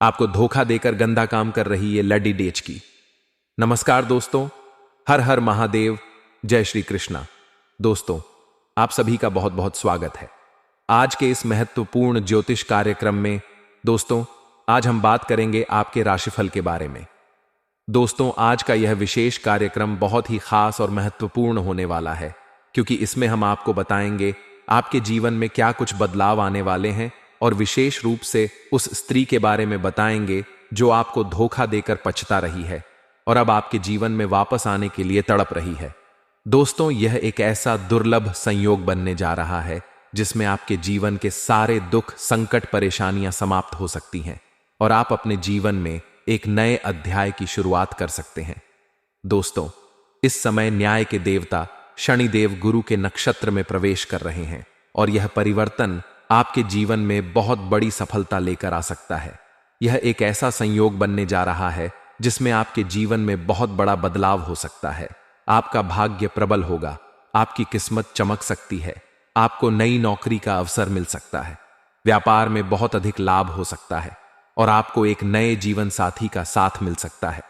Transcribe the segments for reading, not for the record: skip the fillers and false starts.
आपको धोखा देकर गंदा काम कर रही ये लडी डेच की। नमस्कार दोस्तों, हर हर महादेव, जय श्री कृष्णा। दोस्तों, आप सभी का बहुत बहुत स्वागत है आज के इस महत्वपूर्ण ज्योतिष कार्यक्रम में। दोस्तों, आज हम बात करेंगे आपके राशिफल के बारे में। दोस्तों, आज का यह विशेष कार्यक्रम बहुत ही खास और महत्वपूर्ण होने वाला है, क्योंकि इसमें हम आपको बताएंगे आपके जीवन में क्या कुछ बदलाव आने वाले हैं, और विशेष रूप से उस स्त्री के बारे में बताएंगे जो आपको धोखा देकर पछता रही है और अब आपके जीवन में वापस आने के लिए तड़प रही है। दोस्तों, यह एक ऐसा दुर्लभ संयोग बनने जा रहा है जिसमें आपके जीवन के सारे दुख, संकट, परेशानियां समाप्त हो सकती हैं और आप अपने जीवन में एक नए अध्याय की शुरुआत कर सकते हैं। दोस्तों, इस समय न्याय के देवता शनिदेव गुरु के नक्षत्र में प्रवेश कर रहे हैं और यह परिवर्तन आपके जीवन में बहुत बड़ी सफलता लेकर आ सकता है। यह एक ऐसा संयोग बनने जा रहा है जिसमें आपके जीवन में बहुत बड़ा बदलाव हो सकता है। आपका भाग्य प्रबल होगा, आपकी किस्मत चमक सकती है, आपको नई नौकरी का अवसर मिल सकता है, व्यापार में बहुत अधिक लाभ हो सकता है और आपको एक नए जीवन साथी का साथ मिल सकता है।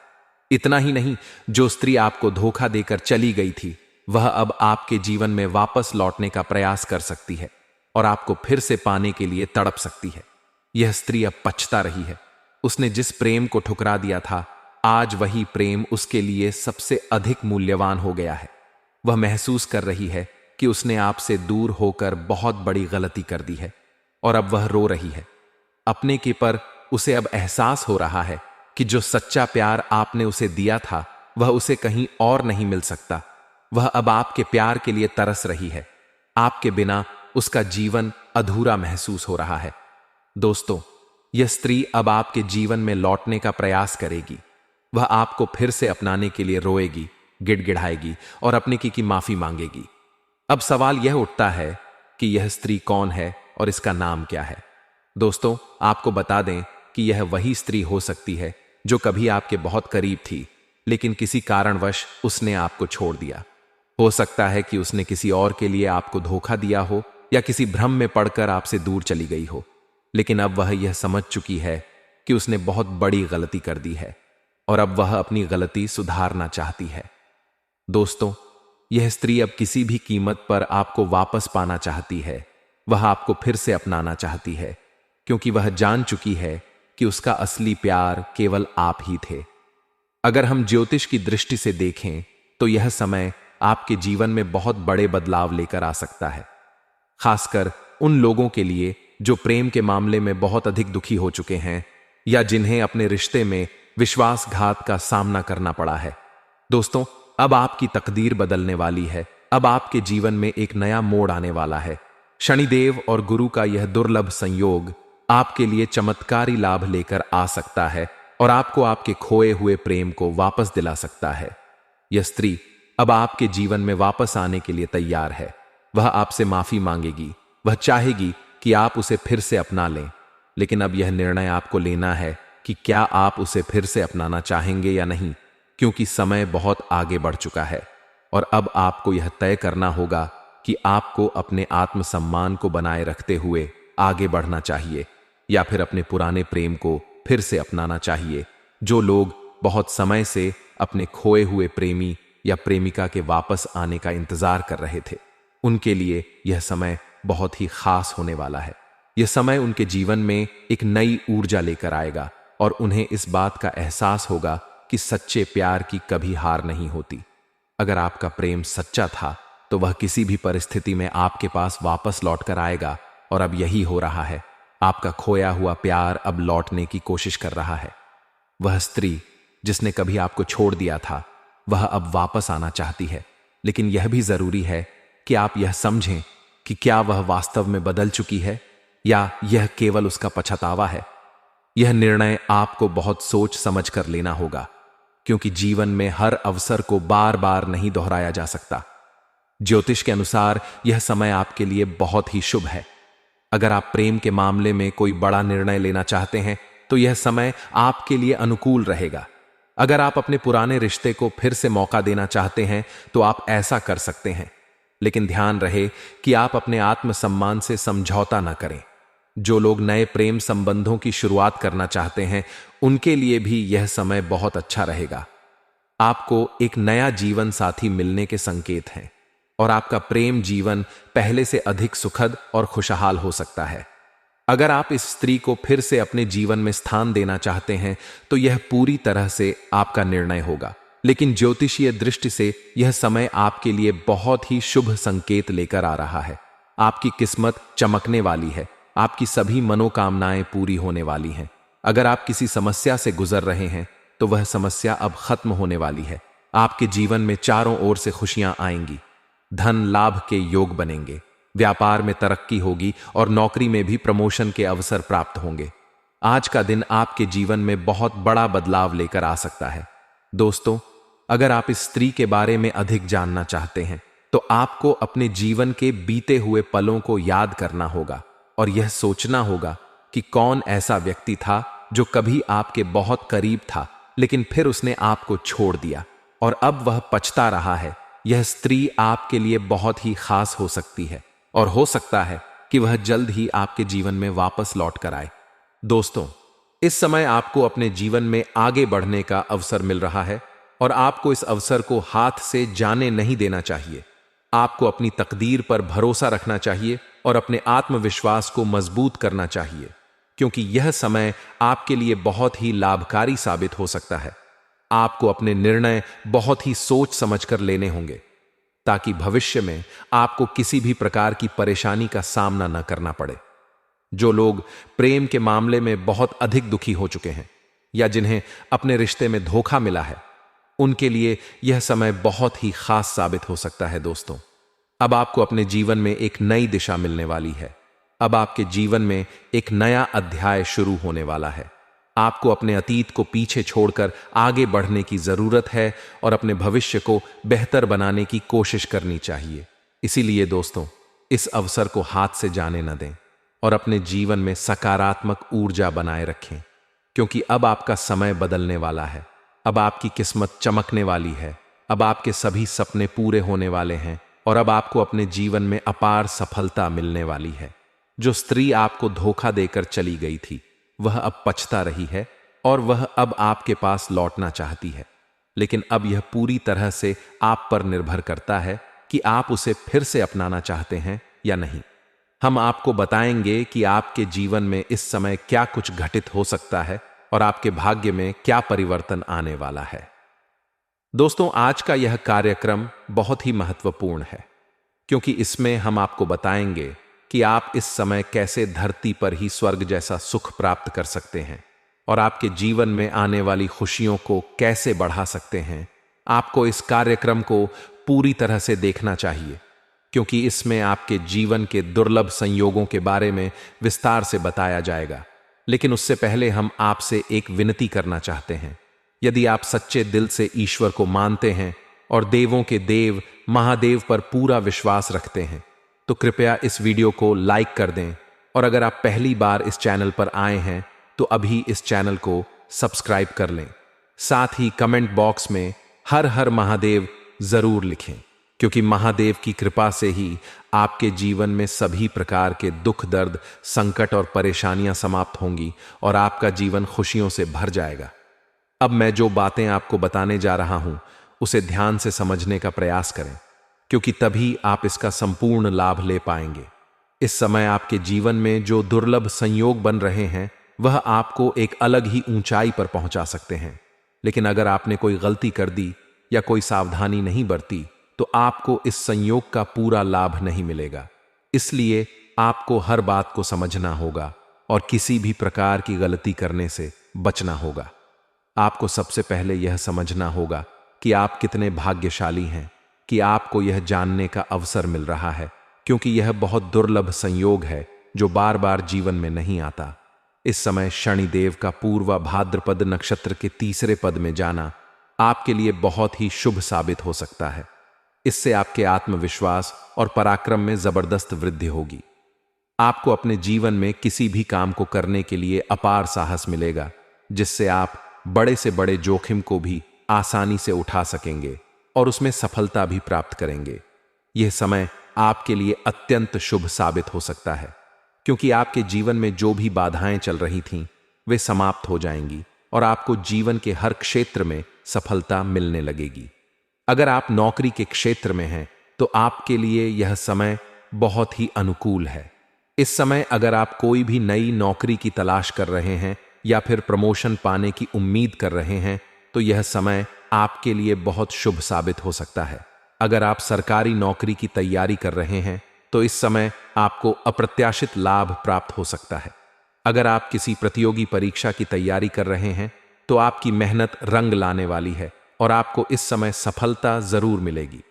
इतना ही नहीं, जो स्त्री आपको धोखा देकर चली गई थी वह अब आपके जीवन में वापस लौटने का प्रयास कर सकती है और आपको फिर से पाने के लिए तड़प सकती है। यह स्त्री अब पछता रही है। उसने जिस प्रेम को ठुकरा दिया था, आज वही प्रेम उसके लिए सबसे अधिक मूल्यवान हो गया है। वह महसूस कर रही है कि उसने आपसे दूर होकर बहुत बड़ी गलती कर दी है और अब वह रो रही है। अपने के पर उसे अब एहसास हो रहा है कि जो सच्चा प्यार आपने उसे दिया था वह उसे कहीं और नहीं मिल सकता। वह अब आपके प्यार के लिए तरस रही है। आपके बिना उसका जीवन अधूरा महसूस हो रहा है। दोस्तों, यह स्त्री अब आपके जीवन में लौटने का प्रयास करेगी। वह आपको फिर से अपनाने के लिए रोएगी, गिड़गिड़ाएगी और अपने की माफी मांगेगी। अब सवाल यह उठता है कि यह स्त्री कौन है और इसका नाम क्या है। दोस्तों, आपको बता दें कि यह वही स्त्री हो सकती है जो कभी आपके बहुत करीब थी, लेकिन किसी कारणवश उसने आपको छोड़ दिया। हो सकता है कि उसने किसी और के लिए आपको धोखा दिया हो या किसी भ्रम में पड़कर आपसे दूर चली गई हो, लेकिन अब वह यह समझ चुकी है कि उसने बहुत बड़ी गलती कर दी है और अब वह अपनी गलती सुधारना चाहती है। दोस्तों, यह स्त्री अब किसी भी कीमत पर आपको वापस पाना चाहती है। वह आपको फिर से अपनाना चाहती है, क्योंकि वह जान चुकी है कि उसका असली प्यार केवल आप ही थे। अगर हम ज्योतिष की दृष्टि से देखें तो यह समय आपके जीवन में बहुत बड़े बदलाव लेकर आ सकता है, खासकर उन लोगों के लिए जो प्रेम के मामले में बहुत अधिक दुखी हो चुके हैं या जिन्हें अपने रिश्ते में विश्वासघात का सामना करना पड़ा है। दोस्तों, अब आपकी तकदीर बदलने वाली है। अब आपके जीवन में एक नया मोड़ आने वाला है। शनिदेव और गुरु का यह दुर्लभ संयोग आपके लिए चमत्कारी लाभ लेकर आ सकता है और आपको आपके खोए हुए प्रेम को वापस दिला सकता है। यह स्त्री अब आपके जीवन में वापस आने के लिए तैयार है। वह आपसे माफी मांगेगी। वह चाहेगी कि आप उसे फिर से अपना लें, लेकिन अब यह निर्णय आपको लेना है कि क्या आप उसे फिर से अपनाना चाहेंगे या नहीं, क्योंकि समय बहुत आगे बढ़ चुका है और अब आपको यह तय करना होगा कि आपको अपने आत्मसम्मान को बनाए रखते हुए आगे बढ़ना चाहिए या फिर अपने पुराने प्रेम को फिर से अपनाना चाहिए। जो लोग बहुत समय से अपने खोए हुए प्रेमी या प्रेमिका के वापस आने का इंतजार कर रहे थे, उनके लिए यह समय बहुत ही खास होने वाला है। यह समय उनके जीवन में एक नई ऊर्जा लेकर आएगा और उन्हें इस बात का एहसास होगा कि सच्चे प्यार की कभी हार नहीं होती। अगर आपका प्रेम सच्चा था तो वह किसी भी परिस्थिति में आपके पास वापस लौट कर आएगा और अब यही हो रहा है। आपका खोया हुआ प्यार अब लौटने की कोशिश कर रहा है। वह स्त्री जिसने कभी आपको छोड़ दिया था वह अब वापस आना चाहती है, लेकिन यह भी जरूरी है कि आप यह समझें कि क्या वह वास्तव में बदल चुकी है या यह केवल उसका पछतावा है। यह निर्णय आपको बहुत सोच समझ कर लेना होगा, क्योंकि जीवन में हर अवसर को बार बार नहीं दोहराया जा सकता। ज्योतिष के अनुसार यह समय आपके लिए बहुत ही शुभ है। अगर आप प्रेम के मामले में कोई बड़ा निर्णय लेना चाहते हैं तो यह समय आपके लिए अनुकूल रहेगा। अगर आप अपने पुराने रिश्ते को फिर से मौका देना चाहते हैं तो आप ऐसा कर सकते हैं, लेकिन ध्यान रहे कि आप अपने आत्मसम्मान से समझौता न करें। जो लोग नए प्रेम संबंधों की शुरुआत करना चाहते हैं उनके लिए भी यह समय बहुत अच्छा रहेगा। आपको एक नया जीवन साथी मिलने के संकेत हैं और आपका प्रेम जीवन पहले से अधिक सुखद और खुशहाल हो सकता है। अगर आप इस स्त्री को फिर से अपने जीवन में स्थान देना चाहते हैं तो यह पूरी तरह से आपका निर्णय होगा, लेकिन ज्योतिषीय दृष्टि से यह समय आपके लिए बहुत ही शुभ संकेत लेकर आ रहा है। आपकी किस्मत चमकने वाली है, आपकी सभी मनोकामनाएं पूरी होने वाली हैं। अगर आप किसी समस्या से गुजर रहे हैं तो वह समस्या अब खत्म होने वाली है। आपके जीवन में चारों ओर से खुशियां आएंगी, धन लाभ के योग बनेंगे, व्यापार में तरक्की होगी और नौकरी में भी प्रमोशन के अवसर प्राप्त होंगे। आज का दिन आपके जीवन में बहुत बड़ा बदलाव लेकर आ सकता है। दोस्तों, अगर आप इस स्त्री के बारे में अधिक जानना चाहते हैं तो आपको अपने जीवन के बीते हुए पलों को याद करना होगा और यह सोचना होगा कि कौन ऐसा व्यक्ति था जो कभी आपके बहुत करीब था लेकिन फिर उसने आपको छोड़ दिया और अब वह पछता रहा है। यह स्त्री आपके लिए बहुत ही खास हो सकती है और हो सकता है कि वह जल्द ही आपके जीवन में वापस लौट कर आए। दोस्तों, इस समय आपको अपने जीवन में आगे बढ़ने का अवसर मिल रहा है और आपको इस अवसर को हाथ से जाने नहीं देना चाहिए। आपको अपनी तकदीर पर भरोसा रखना चाहिए और अपने आत्मविश्वास को मजबूत करना चाहिए, क्योंकि यह समय आपके लिए बहुत ही लाभकारी साबित हो सकता है। आपको अपने निर्णय बहुत ही सोच समझकर लेने होंगे ताकि भविष्य में आपको किसी भी प्रकार की परेशानी का सामना न करना पड़े। जो लोग प्रेम के मामले में बहुत अधिक दुखी हो चुके हैं या जिन्हें अपने रिश्ते में धोखा मिला है, उनके लिए यह समय बहुत ही खास साबित हो सकता है। दोस्तों, अब आपको अपने जीवन में एक नई दिशा मिलने वाली है। अब आपके जीवन में एक नया अध्याय शुरू होने वाला है। आपको अपने अतीत को पीछे छोड़कर आगे बढ़ने की जरूरत है और अपने भविष्य को बेहतर बनाने की कोशिश करनी चाहिए। इसीलिए दोस्तों, इस अवसर को हाथ से जाने न दें और अपने जीवन में सकारात्मक ऊर्जा बनाए रखें, क्योंकि अब आपका समय बदलने वाला है। अब आपकी किस्मत चमकने वाली है। अब आपके सभी सपने पूरे होने वाले हैं और अब आपको अपने जीवन में अपार सफलता मिलने वाली है। जो स्त्री आपको धोखा देकर चली गई थी वह अब पछता रही है और वह अब आपके पास लौटना चाहती है, लेकिन अब यह पूरी तरह से आप पर निर्भर करता है कि आप उसे फिर से अपनाना चाहते हैं या नहीं। हम आपको बताएंगे कि आपके जीवन में इस समय क्या कुछ घटित हो सकता है और आपके भाग्य में क्या परिवर्तन आने वाला है। दोस्तों, आज का यह कार्यक्रम बहुत ही महत्वपूर्ण है, क्योंकि इसमें हम आपको बताएंगे कि आप इस समय कैसे धरती पर ही स्वर्ग जैसा सुख प्राप्त कर सकते हैं और आपके जीवन में आने वाली खुशियों को कैसे बढ़ा सकते हैं। आपको इस कार्यक्रम को पूरी तरह से देखना चाहिए, क्योंकि इसमें आपके जीवन के दुर्लभ संयोगों के बारे में विस्तार से बताया जाएगा। लेकिन उससे पहले हम आपसे एक विनती करना चाहते हैं। यदि आप सच्चे दिल से ईश्वर को मानते हैं और देवों के देव महादेव पर पूरा विश्वास रखते हैं तो कृपया इस वीडियो को लाइक कर दें और अगर आप पहली बार इस चैनल पर आए हैं तो अभी इस चैनल को सब्सक्राइब कर लें। साथ ही कमेंट बॉक्स में हर हर महादेव जरूर लिखें, क्योंकि महादेव की कृपा से ही आपके जीवन में सभी प्रकार के दुख दर्द संकट और परेशानियां समाप्त होंगी और आपका जीवन खुशियों से भर जाएगा। अब मैं जो बातें आपको बताने जा रहा हूं उसे ध्यान से समझने का प्रयास करें, क्योंकि तभी आप इसका संपूर्ण लाभ ले पाएंगे। इस समय आपके जीवन में जो दुर्लभ संयोग बन रहे हैं वह आपको एक अलग ही ऊंचाई पर पहुंचा सकते हैं, लेकिन अगर आपने कोई गलती कर दी या कोई सावधानी नहीं बरती तो आपको इस संयोग का पूरा लाभ नहीं मिलेगा। इसलिए आपको हर बात को समझना होगा और किसी भी प्रकार की गलती करने से बचना होगा। आपको सबसे पहले यह समझना होगा कि आप कितने भाग्यशाली हैं कि आपको यह जानने का अवसर मिल रहा है, क्योंकि यह बहुत दुर्लभ संयोग है जो बार बार जीवन में नहीं आता। इस समय शनिदेव का पूर्वा भाद्रपद नक्षत्र के तीसरे पद में जाना आपके लिए बहुत ही शुभ साबित हो सकता है। इससे आपके आत्मविश्वास और पराक्रम में जबरदस्त वृद्धि होगी। आपको अपने जीवन में किसी भी काम को करने के लिए अपार साहस मिलेगा, जिससे आप बड़े से बड़े जोखिम को भी आसानी से उठा सकेंगे और उसमें सफलता भी प्राप्त करेंगे। यह समय आपके लिए अत्यंत शुभ साबित हो सकता है, क्योंकि आपके जीवन में जो भी बाधाएं चल रही थीं वे समाप्त हो जाएंगी और आपको जीवन के हर क्षेत्र में सफलता मिलने लगेगी। अगर आप नौकरी के क्षेत्र में हैं तो आपके लिए यह समय बहुत ही अनुकूल है। इस समय अगर आप कोई भी नई नौकरी की तलाश कर रहे हैं या फिर प्रमोशन पाने की उम्मीद कर रहे हैं तो यह समय आपके लिए बहुत शुभ साबित हो सकता है। अगर आप सरकारी नौकरी की तैयारी कर रहे हैं तो इस समय आपको अप्रत्याशित लाभ प्राप्त हो सकता है। अगर आप किसी प्रतियोगी परीक्षा की तैयारी कर रहे हैं तो आपकी मेहनत रंग लाने वाली है और आपको इस समय सफलता जरूर मिलेगी।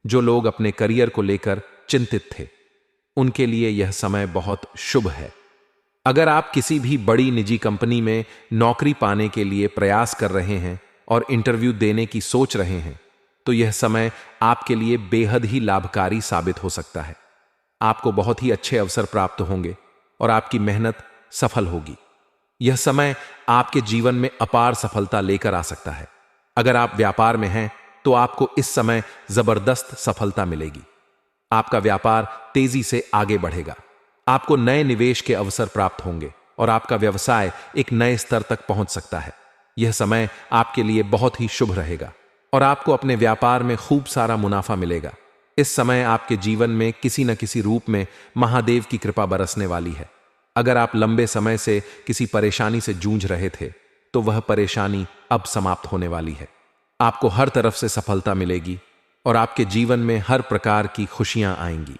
जो लोग अपने करियर को लेकर चिंतित थे उनके लिए यह समय बहुत शुभ है। अगर आप किसी भी बड़ी निजी कंपनी में नौकरी पाने के लिए प्रयास कर रहे हैं और इंटरव्यू देने की सोच रहे हैं तो यह समय आपके लिए बेहद ही लाभकारी साबित हो सकता है। आपको बहुत ही अच्छे अवसर प्राप्त होंगे और आपकी मेहनत सफल होगी। यह समय आपके जीवन में अपार सफलता लेकर आ सकता है। अगर आप व्यापार में हैं तो आपको इस समय जबरदस्त सफलता मिलेगी। आपका व्यापार तेजी से आगे बढ़ेगा। आपको नए निवेश के अवसर प्राप्त होंगे और आपका व्यवसाय एक नए स्तर तक पहुंच सकता है। यह समय आपके लिए बहुत ही शुभ रहेगा और आपको अपने व्यापार में खूब सारा मुनाफा मिलेगा। इस समय आपके जीवन में किसी न किसी रूप में महादेव की कृपा बरसने वाली है। अगर आप लंबे समय से किसी परेशानी से जूझ रहे थे तो वह परेशानी अब समाप्त होने वाली है। आपको हर तरफ से सफलता मिलेगी और आपके जीवन में हर प्रकार की खुशियां आएंगी।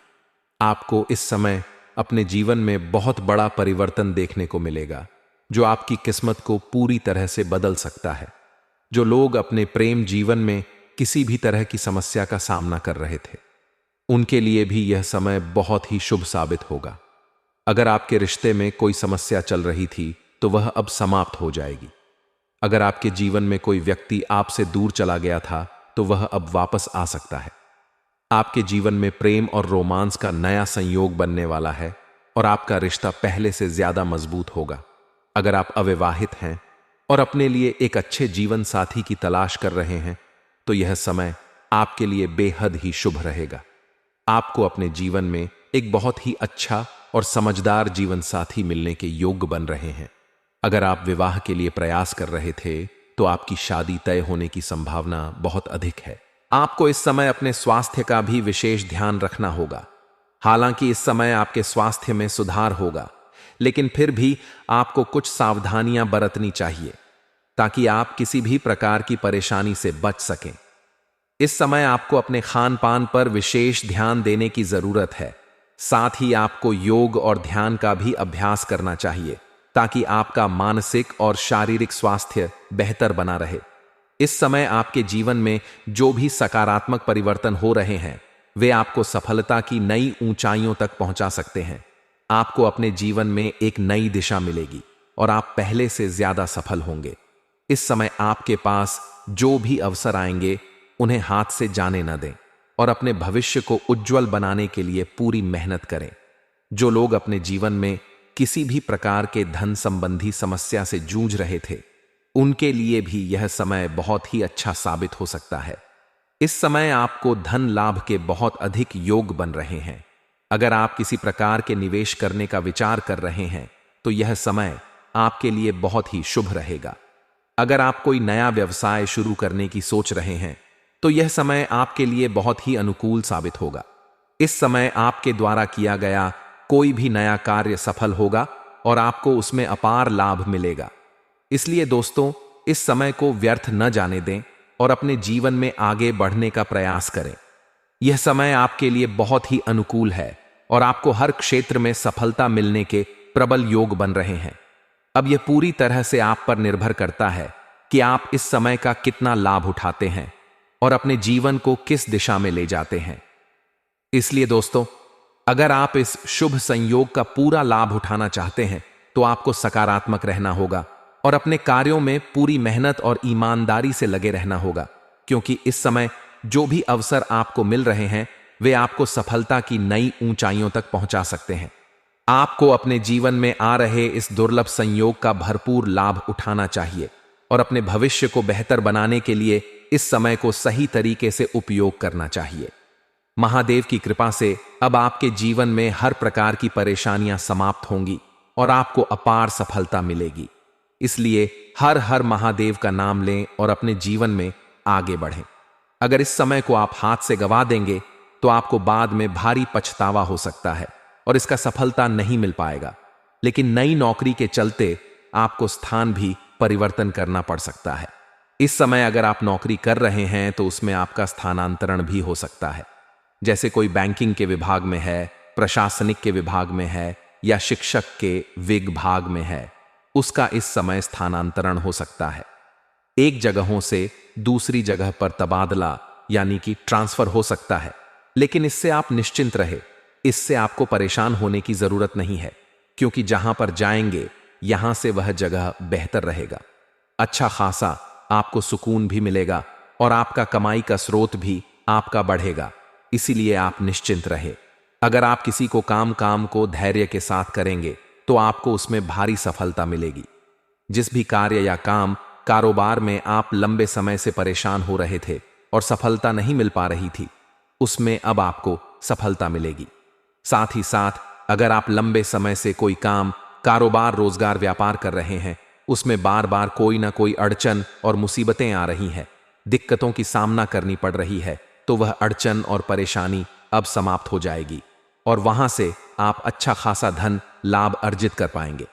आपको इस समय अपने जीवन में बहुत बड़ा परिवर्तन देखने को मिलेगा जो आपकी किस्मत को पूरी तरह से बदल सकता है। जो लोग अपने प्रेम जीवन में किसी भी तरह की समस्या का सामना कर रहे थे उनके लिए भी यह समय बहुत ही शुभ साबित होगा। अगर आपके रिश्ते में कोई समस्या चल रही थी तो वह अब समाप्त हो जाएगी। अगर आपके जीवन में कोई व्यक्ति आपसे दूर चला गया था तो वह अब वापस आ सकता है। आपके जीवन में प्रेम और रोमांस का नया संयोग बनने वाला है और आपका रिश्ता पहले से ज्यादा मजबूत होगा। अगर आप अविवाहित हैं और अपने लिए एक अच्छे जीवन साथी की तलाश कर रहे हैं तो यह समय आपके लिए बेहद ही शुभ रहेगा। आपको अपने जीवन में एक बहुत ही अच्छा और समझदार जीवन साथी मिलने के योग्य बन रहे हैं। अगर आप विवाह के लिए प्रयास कर रहे थे तो आपकी शादी तय होने की संभावना बहुत अधिक है। आपको इस समय अपने स्वास्थ्य का भी विशेष ध्यान रखना होगा। हालांकि इस समय आपके स्वास्थ्य में सुधार होगा लेकिन फिर भी आपको कुछ सावधानियां बरतनी चाहिए ताकि आप किसी भी प्रकार की परेशानी से बच सकें। इस समय आपको अपने खान पान पर विशेष ध्यान देने की जरूरत है। साथ ही आपको योग और ध्यान का भी अभ्यास करना चाहिए ताकि आपका मानसिक और शारीरिक स्वास्थ्य बेहतर बना रहे। इस समय आपके जीवन में जो भी सकारात्मक परिवर्तन हो रहे हैं वे आपको सफलता की नई ऊंचाइयों तक पहुंचा सकते हैं। आपको अपने जीवन में एक नई दिशा मिलेगी और आप पहले से ज्यादा सफल होंगे। इस समय आपके पास जो भी अवसर आएंगे उन्हें हाथ से जाने न दें और अपने भविष्य को उज्जवल बनाने के लिए पूरी मेहनत करें। जो लोग अपने जीवन में किसी भी प्रकार के धन संबंधी समस्या से जूझ रहे थे उनके लिए भी यह समय बहुत ही अच्छा साबित हो सकता है। इस समय आपको धन लाभ के बहुत अधिक योग बन रहे हैं। अगर आप किसी प्रकार के निवेश करने का विचार कर रहे हैं तो यह समय आपके लिए बहुत ही शुभ रहेगा। अगर आप कोई नया व्यवसाय शुरू करने की सोच रहे हैं तो यह समय आपके लिए बहुत ही अनुकूल साबित होगा। इस समय आपके द्वारा किया गया कोई भी नया कार्य सफल होगा और आपको उसमें अपार लाभ मिलेगा। इसलिए दोस्तों, इस समय को व्यर्थ न जाने दें और अपने जीवन में आगे बढ़ने का प्रयास करें। यह समय आपके लिए बहुत ही अनुकूल है और आपको हर क्षेत्र में सफलता मिलने के प्रबल योग बन रहे हैं। अब यह पूरी तरह से आप पर निर्भर करता है कि आप इस समय का कितना लाभ उठाते हैं और अपने जीवन को किस दिशा में ले जाते हैं। इसलिए दोस्तों, अगर आप इस शुभ संयोग का पूरा लाभ उठाना चाहते हैं तो आपको सकारात्मक रहना होगा और अपने कार्यों में पूरी मेहनत और ईमानदारी से लगे रहना होगा, क्योंकि इस समय जो भी अवसर आपको मिल रहे हैं वे आपको सफलता की नई ऊंचाइयों तक पहुंचा सकते हैं। आपको अपने जीवन में आ रहे इस दुर्लभ संयोग का भरपूर लाभ उठाना चाहिए और अपने भविष्य को बेहतर बनाने के लिए इस समय को सही तरीके से उपयोग करना चाहिए। महादेव की कृपा से अब आपके जीवन में हर प्रकार की परेशानियां समाप्त होंगी और आपको अपार सफलता मिलेगी। इसलिए हर हर महादेव का नाम लें और अपने जीवन में आगे बढ़ें। अगर इस समय को आप हाथ से गंवा देंगे तो आपको बाद में भारी पछतावा हो सकता है और इसका सफलता नहीं मिल पाएगा। लेकिन नई नौकरी के चलते आपको स्थान भी परिवर्तन करना पड़ सकता है। इस समय अगर आप नौकरी कर रहे हैं तो उसमें आपका स्थानांतरण भी हो सकता है। जैसे कोई बैंकिंग के विभाग में है, प्रशासनिक के विभाग में है या शिक्षक के विभाग में है, उसका इस समय स्थानांतरण हो सकता है। एक जगहों से दूसरी जगह पर तबादला यानी कि ट्रांसफर हो सकता है। लेकिन इससे आप निश्चिंत रहे, इससे आपको परेशान होने की जरूरत नहीं है, क्योंकि जहां पर जाएंगे यहां से वह जगह बेहतर रहेगा। अच्छा खासा आपको सुकून भी मिलेगा और आपका कमाई का स्रोत भी आपका बढ़ेगा। इसीलिए आप निश्चिंत रहे। अगर आप किसी को काम को धैर्य के साथ करेंगे तो आपको उसमें भारी सफलता मिलेगी। जिस भी कार्य या कारोबार में आप लंबे समय से परेशान हो रहे थे और सफलता नहीं मिल पा रही थी, उसमें अब आपको सफलता मिलेगी। साथ ही साथ अगर आप लंबे समय से कोई कारोबार, रोजगार, व्यापार कर रहे हैं, उसमें बार बार कोई ना कोई अड़चन और मुसीबतें आ रही हैं, दिक्कतों की सामना करनी पड़ रही है, तो वह अड़चन और परेशानी अब समाप्त हो जाएगी और वहां से आप अच्छा खासा धन लाभ अर्जित कर पाएंगे।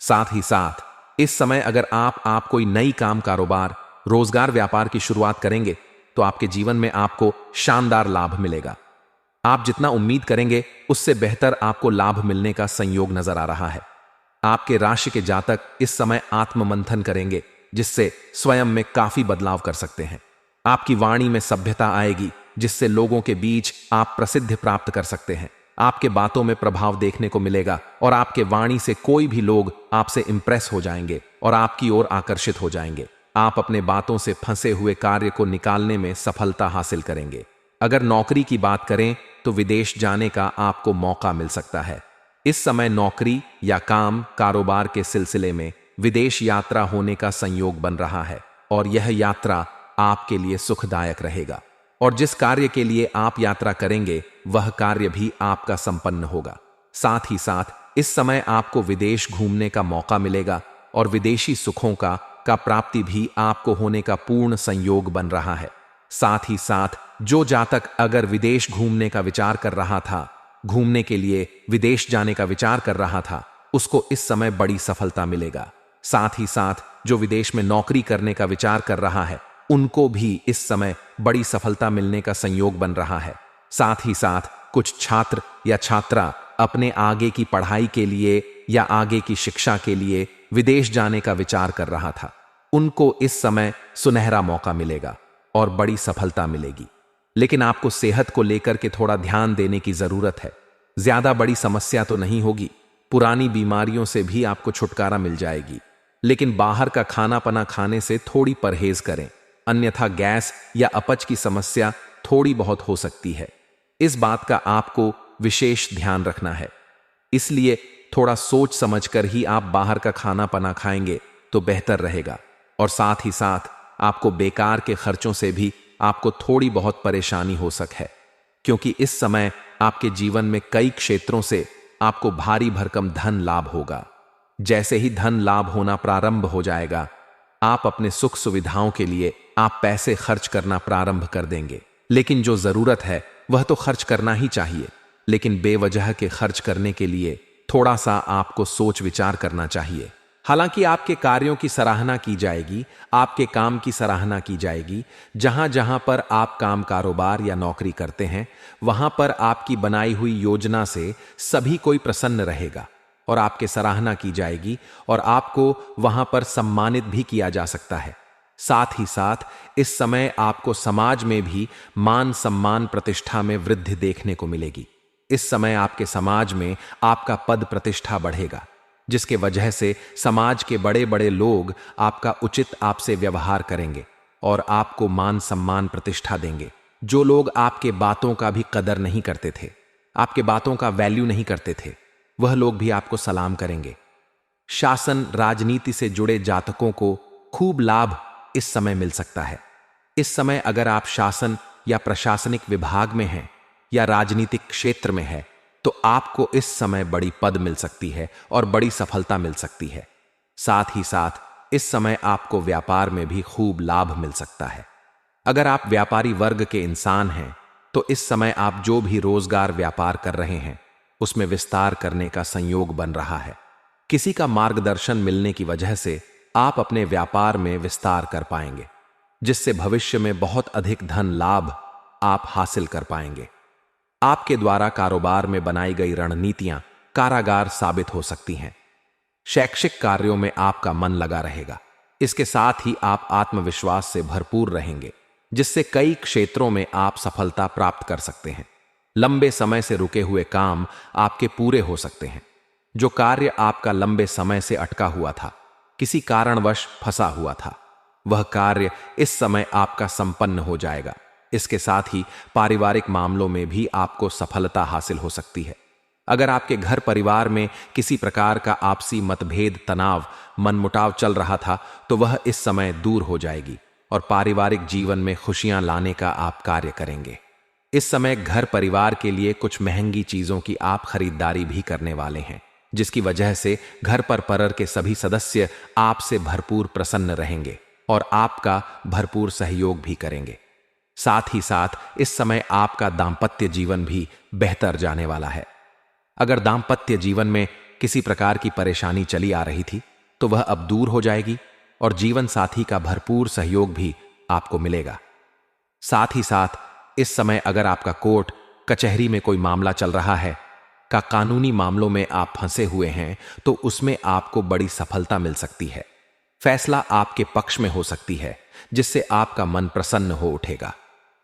साथ ही साथ इस समय अगर आप कोई नई कारोबार, रोजगार, व्यापार की शुरुआत करेंगे तो आपके जीवन में आपको शानदार लाभ मिलेगा। आप जितना उम्मीद करेंगे उससे बेहतर आपको लाभ मिलने का संयोग नजर आ रहा है। आपके राशि के जातक इस समय आत्ममंथन करेंगे, जिससे स्वयं में काफी बदलाव कर सकते हैं। आपकी वाणी में सभ्यता आएगी, जिससे लोगों के बीच आप प्रसिद्धि प्राप्त कर सकते हैं। आपके बातों में प्रभाव देखने को मिलेगा और आपके वाणी से कोई भी लोग आपसे इंप्रेस हो जाएंगे और आपकी ओर आकर्षित हो जाएंगे। आप अपने बातों से फंसे हुए कार्य को निकालने में सफलता हासिल करेंगे। अगर नौकरी की बात करें तो विदेश जाने का आपको मौका मिल सकता है। इस समय नौकरी या कारोबार के सिलसिले में विदेश यात्रा होने का संयोग बन रहा है और यह यात्रा आपके लिए सुखदायक रहेगा और जिस कार्य के लिए आप यात्रा करेंगे वह कार्य भी आपका संपन्न होगा। साथ ही साथ इस समय आपको विदेश घूमने का मौका मिलेगा और विदेशी सुखों का प्राप्ति भी आपको होने का पूर्ण संयोग बन रहा है। साथ ही साथ जो जातक अगर विदेश घूमने का विचार कर रहा था, घूमने के लिए विदेश जाने का विचार कर रहा था, उसको इस समय बड़ी सफलता मिलेगा। साथ ही साथ जो विदेश में नौकरी करने का विचार कर रहा है, उनको भी इस समय बड़ी सफलता मिलने का संयोग बन रहा है। साथ ही साथ कुछ छात्र या छात्रा अपने आगे की पढ़ाई के लिए या आगे की शिक्षा के लिए विदेश जाने का विचार कर रहा था, उनको इस समय सुनहरा मौका मिलेगा और बड़ी सफलता मिलेगी। लेकिन आपको सेहत को लेकर के थोड़ा ध्यान देने की जरूरत है। ज्यादा बड़ी समस्या तो नहीं होगी, पुरानी बीमारियों से भी आपको छुटकारा मिल जाएगी, लेकिन बाहर का खाना पना खाने से थोड़ी परहेज करें, अन्यथा गैस या अपच की समस्या थोड़ी बहुत हो सकती है। इस बात का आपको विशेष ध्यान रखना है। इसलिए थोड़ा सोच समझकर ही आप बाहर का खाना पना खाएंगे तो बेहतर रहेगा और साथ ही साथ आपको बेकार के खर्चों से भी आपको थोड़ी बहुत परेशानी हो सकती है, क्योंकि इस समय आपके जीवन में कई क्षेत्रों से आपको भारी भरकम धन लाभ होगा। जैसे ही धन लाभ होना प्रारंभ हो जाएगा, आप अपने सुख सुविधाओं के लिए आप पैसे खर्च करना प्रारंभ कर देंगे। लेकिन जो जरूरत है वह तो खर्च करना ही चाहिए, लेकिन बेवजह के खर्च करने के लिए थोड़ा सा आपको सोच विचार करना चाहिए। हालांकि आपके कार्यों की सराहना की जाएगी, आपके काम की सराहना की जाएगी। जहां जहां पर आप कारोबार या नौकरी करते हैं, वहां पर आपकी बनाई हुई योजना से सभी कोई प्रसन्न रहेगा और आपके सराहना की जाएगी और आपको वहां पर सम्मानित भी किया जा सकता है। साथ ही साथ इस समय आपको समाज में भी मान सम्मान प्रतिष्ठा में वृद्धि देखने को मिलेगी। इस समय आपके समाज में आपका पद प्रतिष्ठा बढ़ेगा, जिसके वजह से समाज के बड़े बड़े लोग आपका उचित आपसे व्यवहार करेंगे और आपको मान सम्मान प्रतिष्ठा देंगे। जो लोग आपके बातों का भी कदर नहीं करते थे, आपके बातों का वैल्यू नहीं करते थे, वह लोग भी आपको सलाम करेंगे। शासन, राजनीति से जुड़े जातकों को खूब लाभ इस समय मिल सकता है। इस समय अगर आप शासन या प्रशासनिक विभाग में हैं या राजनीतिक क्षेत्र में है तो आपको इस समय बड़ी पद मिल सकती है और बड़ी सफलता मिल सकती है। साथ ही साथ इस समय आपको व्यापार में भी खूब लाभ मिल सकता है। अगर आप व्यापारी वर्ग के इंसान हैं तो इस समय आप जो भी रोजगार व्यापार कर रहे हैं उसमें विस्तार करने का संयोग बन रहा है। किसी का मार्गदर्शन मिलने की वजह से आप अपने व्यापार में विस्तार कर पाएंगे, जिससे भविष्य में बहुत अधिक धन लाभ आप हासिल कर पाएंगे। आपके द्वारा कारोबार में बनाई गई रणनीतियां कारागार साबित हो सकती हैं। शैक्षिक कार्यों में आपका मन लगा रहेगा। इसके साथ ही आप आत्मविश्वास से भरपूर रहेंगे, जिससे कई क्षेत्रों में आप सफलता प्राप्त कर सकते हैं। लंबे समय से रुके हुए काम आपके पूरे हो सकते हैं। जो कार्य आपका लंबे समय से अटका हुआ था, किसी कारणवश फंसा हुआ था, वह कार्य इस समय आपका संपन्न हो जाएगा। इसके साथ ही पारिवारिक मामलों में भी आपको सफलता हासिल हो सकती है। अगर आपके घर परिवार में किसी प्रकार का आपसी मतभेद, तनाव, मनमुटाव चल रहा था तो वह इस समय दूर हो जाएगी और पारिवारिक जीवन में खुशियां लाने का आप कार्य करेंगे। इस समय घर परिवार के लिए कुछ महंगी चीजों की आप खरीदारी भी करने वाले हैं, जिसकी वजह से घर पर के सभी सदस्य आपसे भरपूर प्रसन्न रहेंगे और आपका भरपूर सहयोग भी करेंगे। साथ ही साथ इस समय आपका दांपत्य जीवन भी बेहतर जाने वाला है। अगर दांपत्य जीवन में किसी प्रकार की परेशानी चली आ रही थी तो वह अब दूर हो जाएगी और जीवन साथी का भरपूर सहयोग भी आपको मिलेगा। साथ ही साथ इस समय अगर आपका कोर्ट कचहरी में कोई मामला चल रहा है, का कानूनी मामलों में आप फंसे हुए हैं तो उसमें आपको बड़ी सफलता मिल सकती है। फैसला आपके पक्ष में हो सकती है, जिससे आपका मन प्रसन्न हो उठेगा।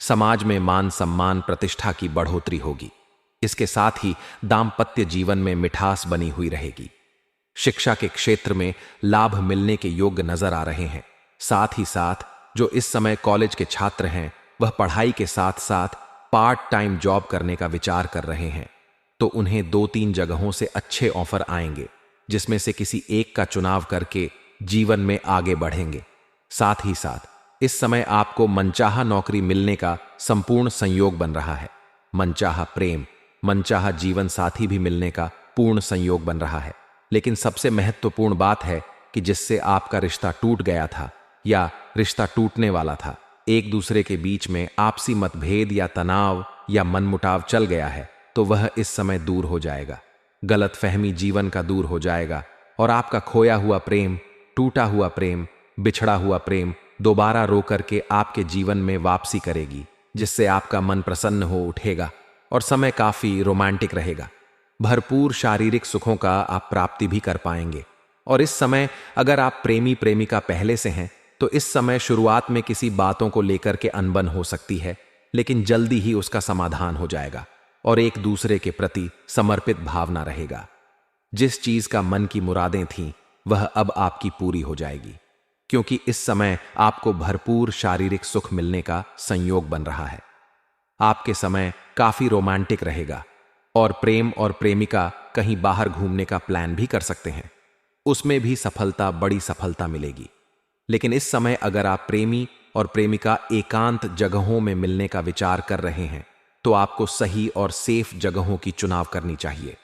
समाज में मान सम्मान प्रतिष्ठा की बढ़ोतरी होगी। इसके साथ ही दांपत्य जीवन में मिठास बनी हुई रहेगी। शिक्षा के क्षेत्र में लाभ मिलने के योग्य नजर आ रहे हैं। साथ ही साथ जो इस समय कॉलेज के छात्र हैं वह पढ़ाई के साथ साथ पार्ट टाइम जॉब करने का विचार कर रहे हैं तो उन्हें 2-3 जगहों से अच्छे ऑफर आएंगे, जिसमें से किसी एक का चुनाव करके जीवन में आगे बढ़ेंगे। साथ ही साथ इस समय आपको मनचाहा नौकरी मिलने का संपूर्ण संयोग बन रहा है। मनचाहा प्रेम, मनचाहा जीवन साथी भी मिलने का पूर्ण संयोग बन रहा है। लेकिन सबसे महत्वपूर्ण बात है कि जिससे आपका रिश्ता टूट गया था या रिश्ता टूटने वाला था, एक दूसरे के बीच में आपसी मतभेद या तनाव या मनमुटाव चल गया है तो वह इस समय दूर हो जाएगा। गलतफहमी जीवन का दूर हो जाएगा और आपका खोया हुआ प्रेम, टूटा हुआ प्रेम, बिछड़ा हुआ प्रेम दोबारा रो करके आपके जीवन में वापसी करेगी, जिससे आपका मन प्रसन्न हो उठेगा और समय काफी रोमांटिक रहेगा। भरपूर शारीरिक सुखों का आप प्राप्ति भी कर पाएंगे। और इस समय अगर आप प्रेमी प्रेमिका पहले से हैं तो इस समय शुरुआत में किसी बातों को लेकर के अनबन हो सकती है, लेकिन जल्दी ही उसका समाधान हो जाएगा और एक दूसरे के प्रति समर्पित भावना रहेगा। जिस चीज का मन की मुरादें थीं वह अब आपकी पूरी हो जाएगी, क्योंकि इस समय आपको भरपूर शारीरिक सुख मिलने का संयोग बन रहा है। आपके समय काफी रोमांटिक रहेगा और प्रेम और प्रेमिका कहीं बाहर घूमने का प्लान भी कर सकते हैं, उसमें भी सफलता, बड़ी सफलता मिलेगी। लेकिन इस समय अगर आप प्रेमी और प्रेमिका एकांत जगहों में मिलने का विचार कर रहे हैं तो आपको सही और सेफ जगहों की चुनाव करनी चाहिए,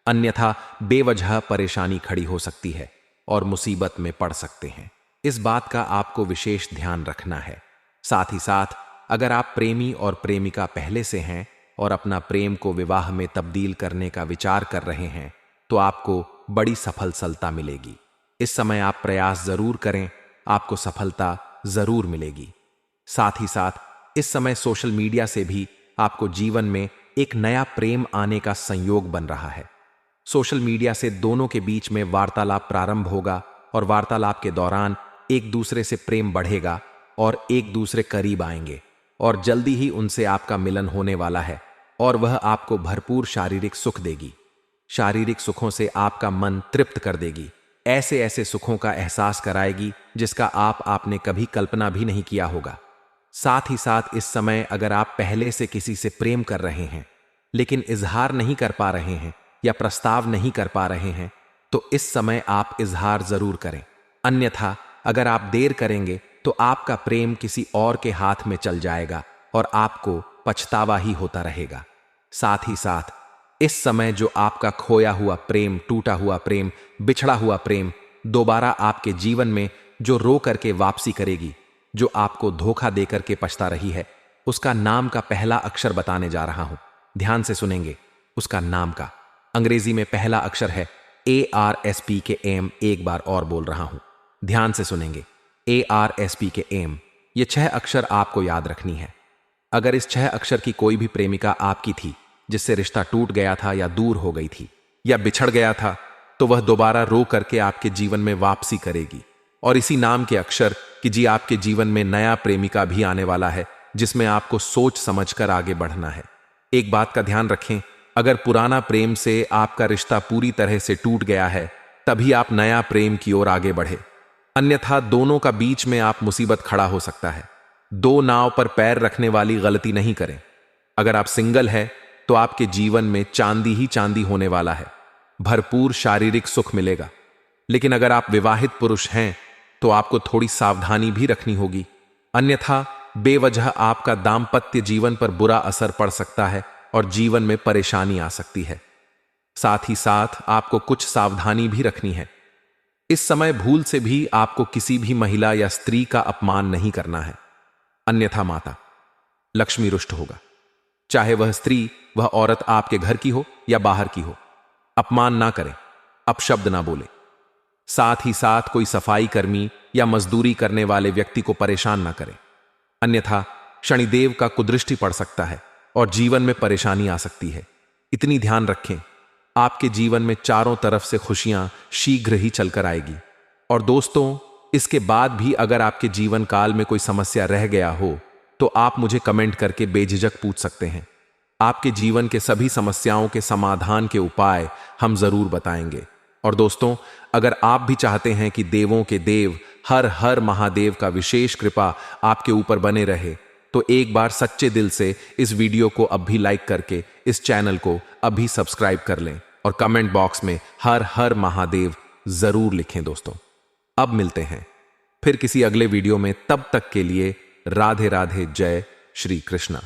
अन्यथा बेवजह परेशानी खड़ी हो सकती है और मुसीबत में पड़ सकते हैं। इस बात का आपको विशेष ध्यान रखना है। साथ ही साथ अगर आप प्रेमी और प्रेमिका पहले से हैं और अपना प्रेम को विवाह में तब्दील करने का विचार कर रहे हैं तो आपको बड़ी सफलता मिलेगी। इस समय आप प्रयास जरूर करें, आपको सफलता जरूर मिलेगी। साथ ही साथ इस समय सोशल मीडिया से भी आपको जीवन में एक नया प्रेम आने का संयोग बन रहा है। सोशल मीडिया से दोनों के बीच में वार्तालाप प्रारंभ होगा और वार्तालाप के दौरान एक दूसरे से प्रेम बढ़ेगा और एक दूसरे करीब आएंगे और जल्दी ही उनसे आपका मिलन होने वाला है और वह आपको भरपूर शारीरिक सुख देगी। शारीरिक सुखों से आपका मन तृप्त कर देगी, ऐसे ऐसे सुखों का एहसास कराएगी जिसका आपने कभी कल्पना भी नहीं किया होगा। साथ ही साथ इस समय अगर आप पहले से किसी से प्रेम कर रहे हैं लेकिन इजहार नहीं कर पा रहे हैं या प्रस्ताव नहीं कर पा रहे हैं तो इस समय आप इजहार जरूर करें, अन्यथा अगर आप देर करेंगे तो आपका प्रेम किसी और के हाथ में चल जाएगा और आपको पछतावा ही होता रहेगा। साथ ही साथ इस समय जो आपका खोया हुआ प्रेम, टूटा हुआ प्रेम, बिछड़ा हुआ प्रेम दोबारा आपके जीवन में जो रो करके वापसी करेगी, जो आपको धोखा देकर के पछता रही है, उसका नाम का पहला अक्षर बताने जा रहा हूं। ध्यान से सुनेंगे। उसका नाम का अंग्रेजी में पहला अक्षर है ARSPKM। एक बार और बोल रहा हूं, ध्यान से सुनेंगे। ARSPKM। ये 6 अक्षर आपको याद रखनी है। अगर इस 6 अक्षर की कोई भी प्रेमिका आपकी थी, जिससे रिश्ता टूट गया था या दूर हो गई थी या बिछड़ गया था, तो वह दोबारा रो करके आपके जीवन में वापसी करेगी। और इसी नाम के अक्षर कि जी आपके जीवन में नया प्रेमिका भी आने वाला है, जिसमें आपको सोच समझकर आगे बढ़ना है। एक बात का ध्यान रखें, अगर पुराना प्रेम से आपका रिश्ता पूरी तरह से टूट गया है, तभी आप नया प्रेम की ओर आगे बढ़े, अन्यथा दोनों का बीच में आप मुसीबत खड़ा हो सकता है। 2 नाव पर पैर रखने वाली गलती नहीं करें। अगर आप सिंगल है तो आपके जीवन में चांदी ही चांदी होने वाला है, भरपूर शारीरिक सुख मिलेगा। लेकिन अगर आप विवाहित पुरुष हैं तो आपको थोड़ी सावधानी भी रखनी होगी, अन्यथा बेवजह आपका दाम्पत्य जीवन पर बुरा असर पड़ सकता है और जीवन में परेशानी आ सकती है। साथ ही साथ आपको कुछ सावधानी भी रखनी है। इस समय भूल से भी आपको किसी भी महिला या स्त्री का अपमान नहीं करना है, अन्यथा माता लक्ष्मी रुष्ट होगा। चाहे वह स्त्री, वह औरत आपके घर की हो या बाहर की हो, अपमान ना करें, अपशब्द ना बोले। साथ ही साथ कोई सफाई कर्मी या मजदूरी करने वाले व्यक्ति को परेशान ना करें, अन्यथा शनिदेव का कुदृष्टि पड़ सकता है और जीवन में परेशानी आ सकती है। इतनी ध्यान रखें, आपके जीवन में चारों तरफ से खुशियां शीघ्र ही चलकर आएगी। और दोस्तों, इसके बाद भी अगर आपके जीवन काल में कोई समस्या रह गया हो तो आप मुझे कमेंट करके बेझिझक पूछ सकते हैं। आपके जीवन के सभी समस्याओं के समाधान के उपाय हम जरूर बताएंगे। और दोस्तों, अगर आप भी चाहते हैं कि देवों के देव हर हर महादेव का विशेष कृपा आपके ऊपर बने रहे, तो एक बार सच्चे दिल से इस वीडियो को अब भी लाइक करके इस चैनल को अभी सब्सक्राइब कर लें और कमेंट बॉक्स में हर हर महादेव जरूर लिखें। दोस्तों, अब मिलते हैं फिर किसी अगले वीडियो में। तब तक के लिए राधे राधे, जय श्री कृष्णा।